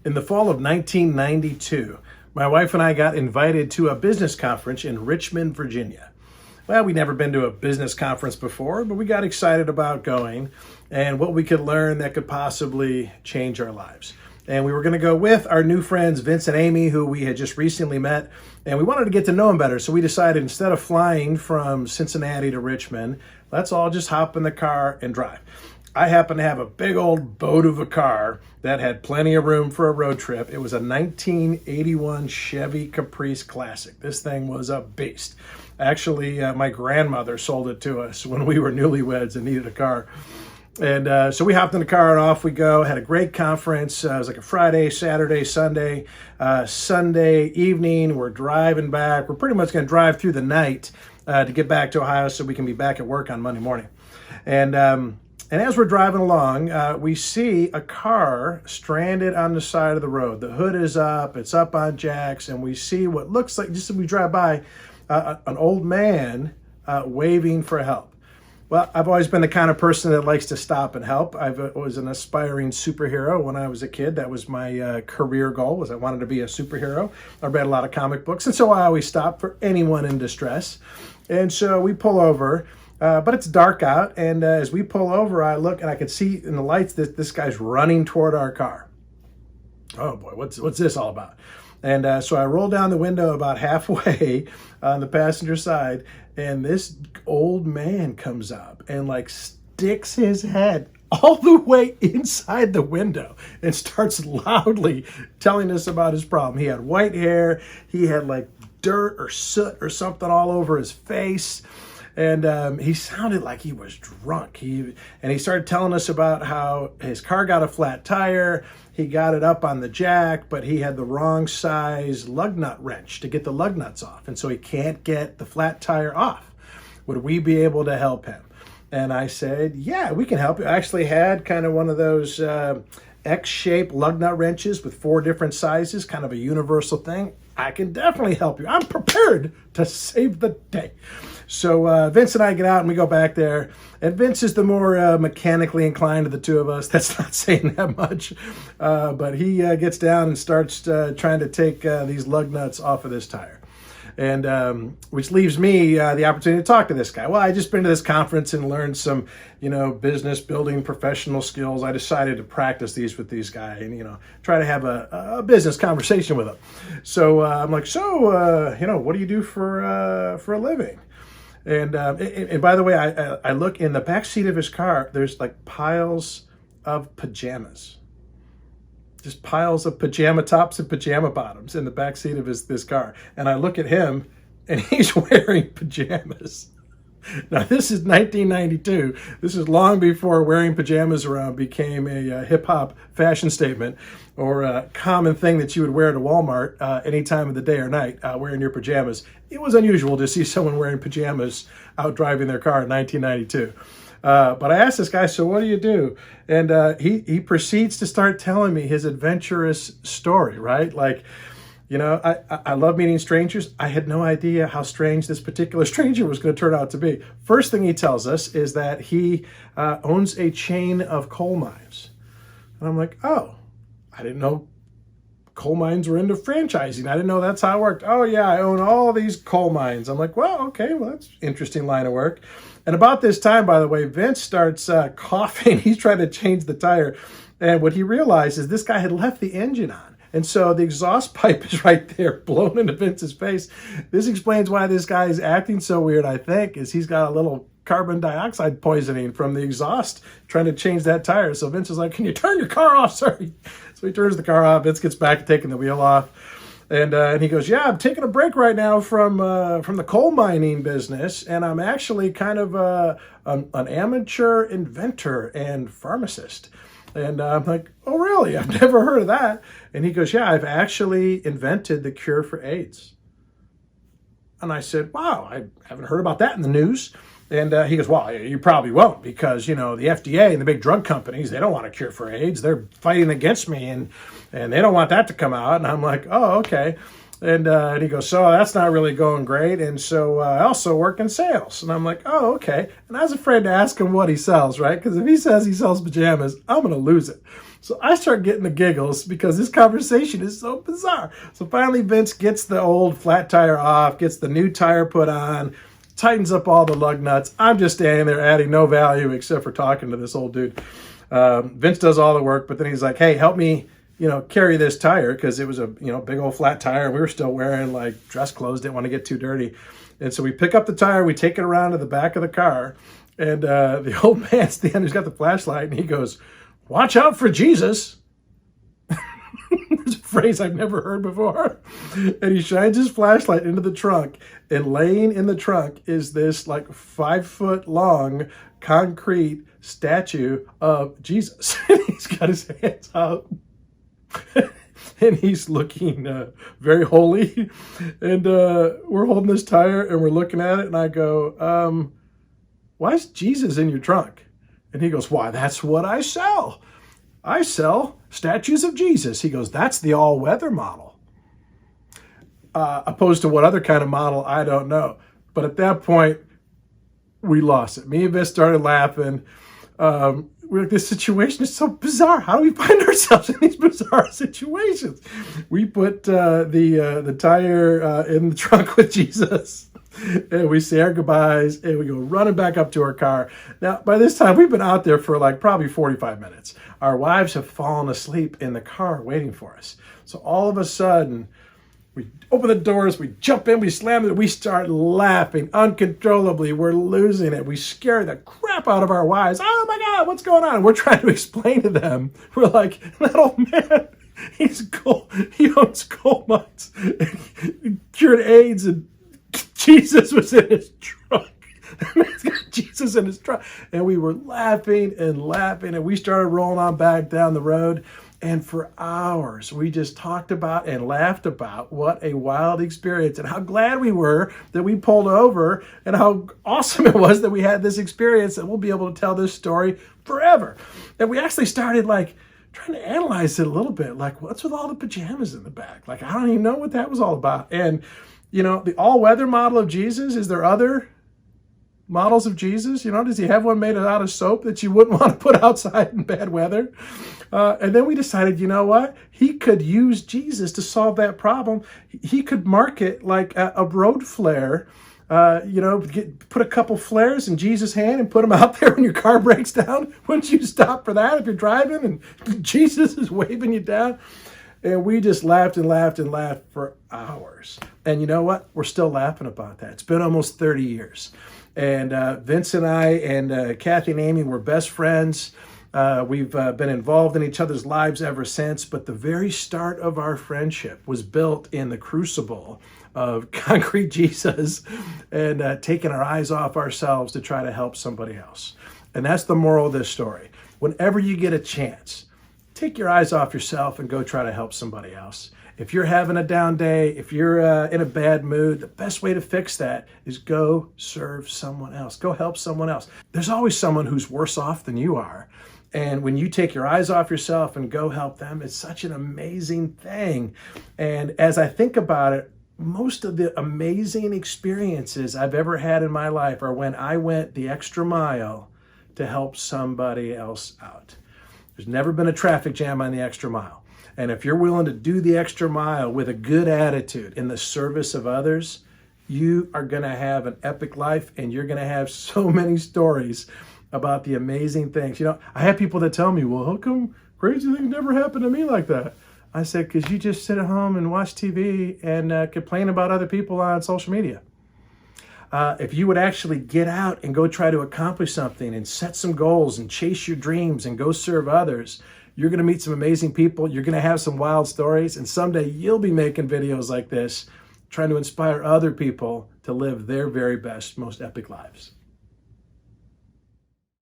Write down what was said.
In the fall of 1992, my wife and I got invited to a business conference in Richmond, Virginia. Well, we'd never been to a business conference before, but we got excited about going and what we could learn that could possibly change our lives. And we were going to go with our new friends, Vince and Amy, who we had just recently met, and we wanted to get to know them better. So we decided instead of flying from Cincinnati to Richmond, let's all just hop in the car and drive. I happen to have a big old boat of a car that had plenty of room for a road trip. It was a 1981 Chevy Caprice Classic. This thing was a beast. Actually, my grandmother sold it to us when we were newlyweds and needed a car. And so we hopped in the car and off we go. Had a great conference. It was like a Friday, Saturday, Sunday. Sunday evening, we're driving back. We're pretty much going to drive through the night to get back to Ohio so we can be back at work on Monday morning. And as we're driving along, we see a car stranded on the side of the road. The hood is up, it's up on jacks, and we see what looks like, just as we drive by, an old man waving for help. Well, I've always been the kind of person that likes to stop and help. I was an aspiring superhero when I was a kid. That was my career goal, was I wanted to be a superhero. I read a lot of comic books, and so I always stop for anyone in distress. And so we pull over. But it's dark out, and as we pull over, I look and I can see in the lights that this guy's running toward our car. Oh boy, what's this all about? And so I roll down the window about halfway on the passenger side, and this old man comes up and like sticks his head all the way inside the window and starts loudly telling us about his problem. He had white hair, he had like dirt or soot or something all over his face. And he sounded like he was drunk. He started telling us about how his car got a flat tire. He got it up on the jack, but he had the wrong size lug nut wrench to get the lug nuts off. And so he can't get the flat tire off. Would we be able to help him? And I said, yeah, we can help you. I actually had kind of one of those X-shaped lug nut wrenches with 4 different sizes, kind of a universal thing. I can definitely help you. I'm prepared to save the day. So Vince and I get out and we go back there. And Vince is the more mechanically inclined of the two of us. That's not saying that much. But he gets down and starts trying to take these lug nuts off of this tire. And which leaves me the opportunity to talk to this guy. Well, I just been to this conference and learned some, business building professional skills. I decided to practice these with these guys and, try to have a business conversation with them. So I'm like, what do you do for a living? And by the way, I look in the back seat of his car, there's like piles of pajamas. Just piles of pajama tops and pajama bottoms in the back seat of this car. And I look at him and he's wearing pajamas. Now, this is 1992. This is long before wearing pajamas around became a hip-hop fashion statement or a common thing that you would wear to Walmart any time of the day or night, wearing your pajamas. It was unusual to see someone wearing pajamas out driving their car in 1992. But I asked this guy, so what do you do? And he proceeds to start telling me his adventurous story, right? Like, I love meeting strangers. I had no idea how strange this particular stranger was going to turn out to be. First thing he tells us is that he owns a chain of coal mines. And I'm like, oh, I didn't know coal mines were into franchising. I didn't know that's how it worked. Oh yeah, I own all these coal mines. I'm like, well, okay, that's an interesting line of work. And about this time, by the way, Vince starts coughing. He's trying to change the tire. And what he realized is this guy had left the engine on. And so the exhaust pipe is right there, blown into Vince's face. This explains why this guy is acting so weird, I think, is he's got a little carbon dioxide poisoning from the exhaust trying to change that tire. So Vince is like, can you turn your car off? Sorry. So he turns the car off. Vince gets back to taking the wheel off. And he goes, yeah, I'm taking a break right now from the coal mining business. And I'm actually kind of an amateur inventor and pharmacist. And I'm like, oh, really? I've never heard of that. And he goes, yeah, I've actually invented the cure for AIDS. And I said, wow, I haven't heard about that in the news. And he goes, well, you probably won't because, the FDA and the big drug companies, they don't want a cure for AIDS. They're fighting against me and they don't want that to come out. And I'm like, oh, okay. And he goes, so that's not really going great. And so I also work in sales. And I'm like, oh, okay. And I was afraid to ask him what he sells, right? Because if he says he sells pajamas, I'm going to lose it. So I start getting the giggles because this conversation is so bizarre. So finally, Vince gets the old flat tire off, gets the new tire put on, tightens up all the lug nuts. I'm just standing there adding no value except for talking to this old dude. Vince does all the work, but then he's like, hey, help me, carry this tire, because it was a, big old flat tire. We were still wearing like dress clothes, didn't want to get too dirty. And so we pick up the tire, we take it around to the back of the car, and the old man standing who's got the flashlight, and he goes, watch out for Jesus. It's a phrase I've never heard before. And he shines his flashlight into the trunk, and laying in the trunk is this like 5-foot long concrete statue of Jesus. And he's got his hands out. And he's looking very holy. And we're holding this tire and we're looking at it. And I go, why is Jesus in your trunk? And he goes, why, that's what I sell. I sell statues of Jesus. He goes, that's the all-weather model. Opposed to what other kind of model, I don't know. But at that point, we lost it. Me and Vince started laughing. We're like, this situation is so bizarre. How do we find ourselves in these bizarre situations? We put the tire in the trunk with Jesus, and we say our goodbyes, and we go running back up to our car. Now, by this time, we've been out there for like probably 45 minutes. Our wives have fallen asleep in the car waiting for us. So all of a sudden, we open the doors, we jump in, we slam it, we start laughing uncontrollably. We're losing it. We scare the crap out of our wives. Oh my God, what's going on? And we're trying to explain to them. We're like, that old man, he owns coal mines. He cured AIDS, and Jesus was in his trunk. That man's got Jesus in his trunk. And we were laughing, and we started rolling on back down the road. And for hours, we just talked about and laughed about what a wild experience, and how glad we were that we pulled over, and how awesome it was that we had this experience, that we'll be able to tell this story forever. And we actually started like trying to analyze it a little bit, like what's with all the pajamas in the back? Like, I don't even know what that was all about. And, the all-weather model of Jesus, is there other models of Jesus? Does he have one made out of soap that you wouldn't want to put outside in bad weather? And then we decided, you know what? He could use Jesus to solve that problem. He could market like a road flare, put a couple flares in Jesus' hand and put them out there when your car breaks down. Wouldn't you stop for that if you're driving and Jesus is waving you down? And we just laughed and laughed and laughed for hours. And you know what? We're still laughing about that. It's been almost 30 years. And Vince and I and Kathy and Amy were best friends. We've been involved in each other's lives ever since. But the very start of our friendship was built in the crucible of concrete Jesus and taking our eyes off ourselves to try to help somebody else. And that's the moral of this story. Whenever you get a chance, take your eyes off yourself and go try to help somebody else. If you're having a down day, if you're in a bad mood, the best way to fix that is go serve someone else. Go help someone else. There's always someone who's worse off than you are. And when you take your eyes off yourself and go help them, it's such an amazing thing. And as I think about it, most of the amazing experiences I've ever had in my life are when I went the extra mile to help somebody else out. There's never been a traffic jam on the extra mile. And if you're willing to do the extra mile with a good attitude in the service of others, you are going to have an epic life, and you're going to have so many stories about the amazing things. I have people that tell me, well, how come crazy things never happen to me like that? I said, because you just sit at home and watch TV and complain about other people on social media. If you would actually get out and go try to accomplish something and set some goals and chase your dreams and go serve others, you're going to meet some amazing people. You're going to have some wild stories. And someday you'll be making videos like this, trying to inspire other people to live their very best, most epic lives.